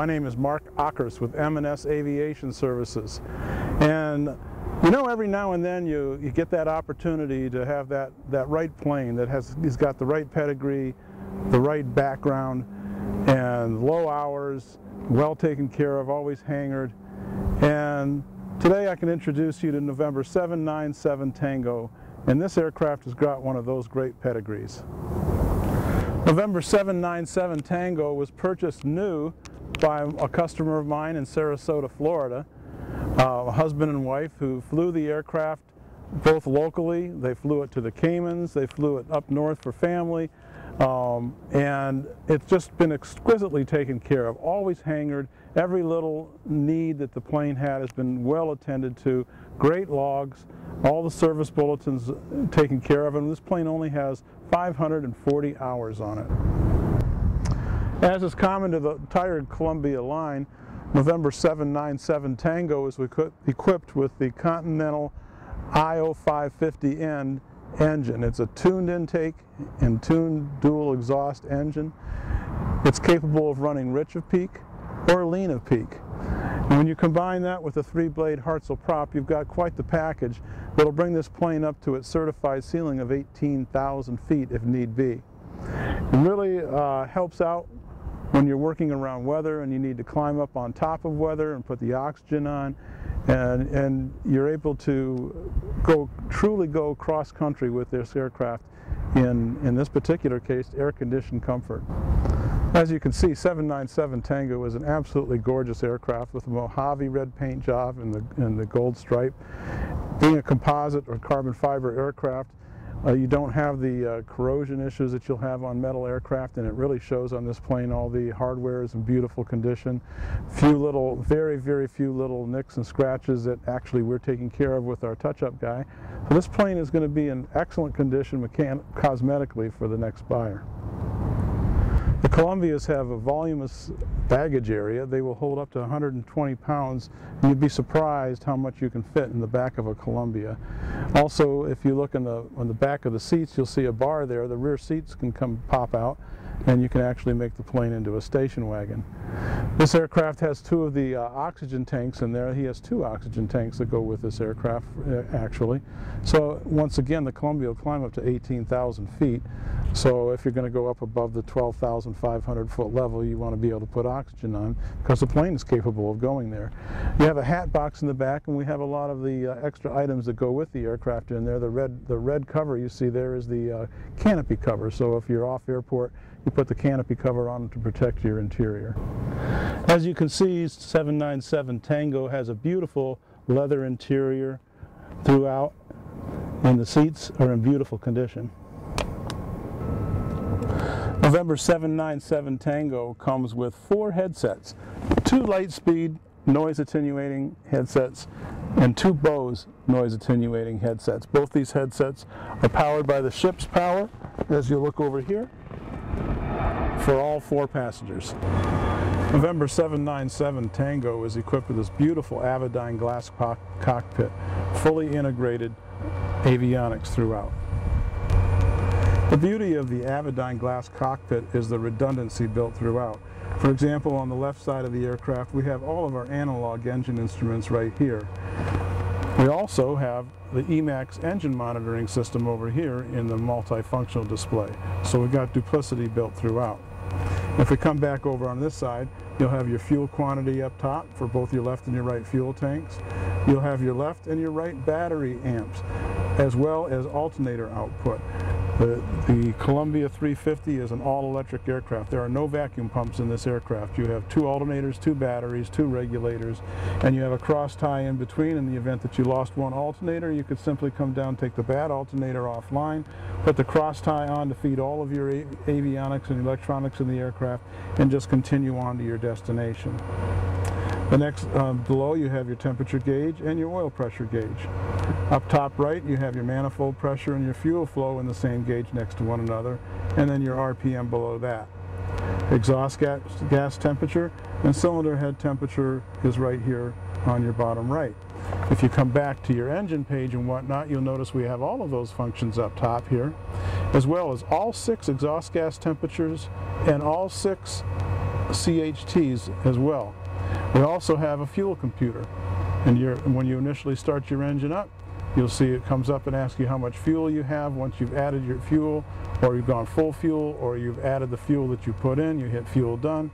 My name is Mark Okkerse with M&S Aviation Services. And you know, every now and then you get that opportunity to have that right plane that has got the right pedigree, the right background, and low hours, well taken care of, always hangared. And today I can introduce you to November 797 Tango, and this aircraft has got one of those great pedigrees. November 797 Tango was purchased new by a customer of mine in Sarasota, Florida, a husband and wife who flew the aircraft both locally. They flew it to the Caymans, they flew it up north for family, and it's just been exquisitely taken care of, always hangared. Every little need that the plane had has been well attended to, great logs, all the service bulletins taken care of, and this plane only has 540 hours on it. As is common to the entire Columbia line, November 797 Tango is equipped with the Continental IO550N engine. It's a tuned intake and tuned dual exhaust engine. It's capable of running rich of peak or lean of peak. And when you combine that with a 3-blade Hartzell prop, you've got quite the package that'll bring this plane up to its certified ceiling of 18,000 feet if need be. It really helps out when you're working around weather and you need to climb up on top of weather and put the oxygen on, and you're able to truly go cross country with this aircraft in this particular case, air-conditioned comfort. As you can see, 797 Tango is an absolutely gorgeous aircraft with a Mojave red paint job and the gold stripe. Being a composite or carbon fiber aircraft, you don't have the corrosion issues that you'll have on metal aircraft, and it really shows on this plane. All the hardware is in beautiful condition. Very few little nicks and scratches that actually we're taking care of with our touch-up guy. So this plane is going to be in excellent condition cosmetically for the next buyer. The Columbias have a voluminous baggage area. They will hold up to 120 pounds, and you'd be surprised how much you can fit in the back of a Columbia. Also, if you look on the back of the seats, you'll see a bar there. The rear seats can pop out, and you can actually make the plane into a station wagon. This aircraft has 2 of the oxygen tanks in there. He has 2 oxygen tanks that go with this aircraft, actually. So once again, the Columbia will climb up to 18,000 feet. So if you're going to go up above the 12,500 foot level, you want to be able to put oxygen on, because the plane is capable of going there. You have a hat box in the back, and we have a lot of the extra items that go with the aircraft in there. The red cover you see there is the canopy cover. So if you're off airport, you put the canopy cover on to protect your interior. As you can see, 797 Tango has a beautiful leather interior throughout, and the seats are in beautiful condition. November 797 Tango comes with 4 headsets, 2 Lightspeed noise attenuating headsets and 2 Bose noise attenuating headsets. Both these headsets are powered by the ship's power, as you look over here, for all 4 passengers. November 797 Tango is equipped with this beautiful Avidyne glass cockpit, fully integrated avionics throughout. The beauty of the Avidyne glass cockpit is the redundancy built throughout. For example, on the left side of the aircraft, we have all of our analog engine instruments right here. We also have the Emax engine monitoring system over here in the multifunctional display. So we've got duplicity built throughout. If we come back over on this side, you'll have your fuel quantity up top for both your left and your right fuel tanks. You'll have your left and your right battery amps, as well as alternator output. The Columbia 350 is an all-electric aircraft. There are no vacuum pumps in this aircraft. You have 2 alternators, 2 batteries, 2 regulators, and you have a cross tie in between. In the event that you lost one alternator, you could simply come down, take the bad alternator offline, put the cross tie on to feed all of your avionics and electronics in the aircraft, and just continue on to your destination. The next below, you have your temperature gauge and your oil pressure gauge. Up top right, you have your manifold pressure and your fuel flow in the same gauge next to one another, and then your RPM below that. Exhaust gas temperature and cylinder head temperature is right here on your bottom right. If you come back to your engine page and whatnot, you'll notice we have all of those functions up top here, as well as all 6 exhaust gas temperatures and all 6 CHTs as well. We also have a fuel computer, and when you initially start your engine up, you'll see it comes up and asks you how much fuel you have. Once you've added your fuel, or you've gone full fuel, or you've added the fuel that you put in, you hit fuel done.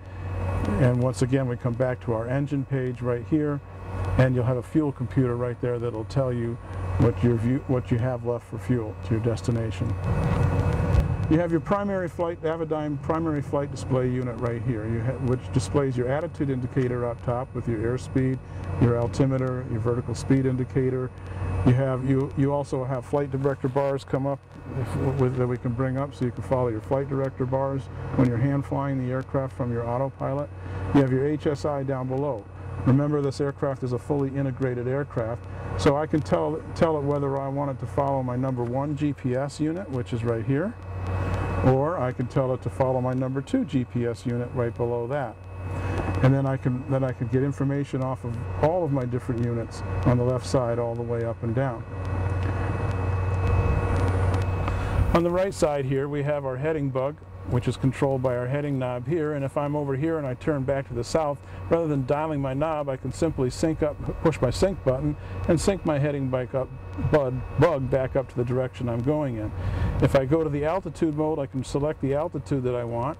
And once again, we come back to our engine page right here, and you'll have a fuel computer right there that'll tell you what you have left for fuel to your destination. You have your primary flight, Avidyne primary flight display unit right here, which displays your attitude indicator up top with your airspeed, your altimeter, your vertical speed indicator. You also have flight director bars come up that we can bring up so you can follow your flight director bars when you're hand flying the aircraft from your autopilot. You have your HSI down below. Remember, this aircraft is a fully integrated aircraft, so I can tell it whether I want it to follow my number 1 GPS unit, which is right here, or I can tell it to follow my number 2 GPS unit right below that. And then I can get information off of all of my different units on the left side all the way up and down. On the right side here we have our heading bug, which is controlled by our heading knob here, and if I'm over here and I turn back to the south, rather than dialing my knob, I can simply push my sync button and sync my heading bug back up to the direction I'm going in. If I go to the altitude mode, I can select the altitude that I want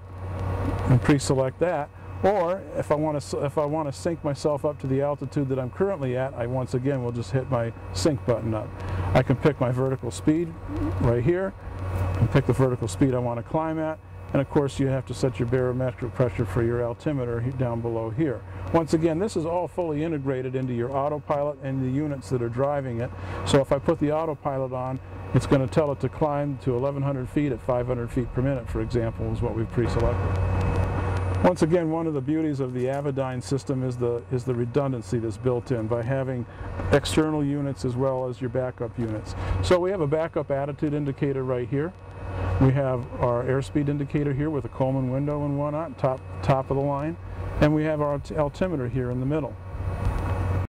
and pre-select that. Or if I want to sync myself up to the altitude that I'm currently at, I once again will just hit my sync button up. I can pick my vertical speed right here and pick the vertical speed I want to climb at. And of course you have to set your barometric pressure for your altimeter down below here. Once again, this is all fully integrated into your autopilot and the units that are driving it. So if I put the autopilot on, it's going to tell it to climb to 1,100 feet at 500 feet per minute, for example, is what we've pre-selected. Once again, one of the beauties of the Avidyne system is the redundancy that's built in by having external units as well as your backup units. So we have a backup attitude indicator right here. We have our airspeed indicator here with a Coleman window and whatnot, top of the line, and we have our altimeter here in the middle.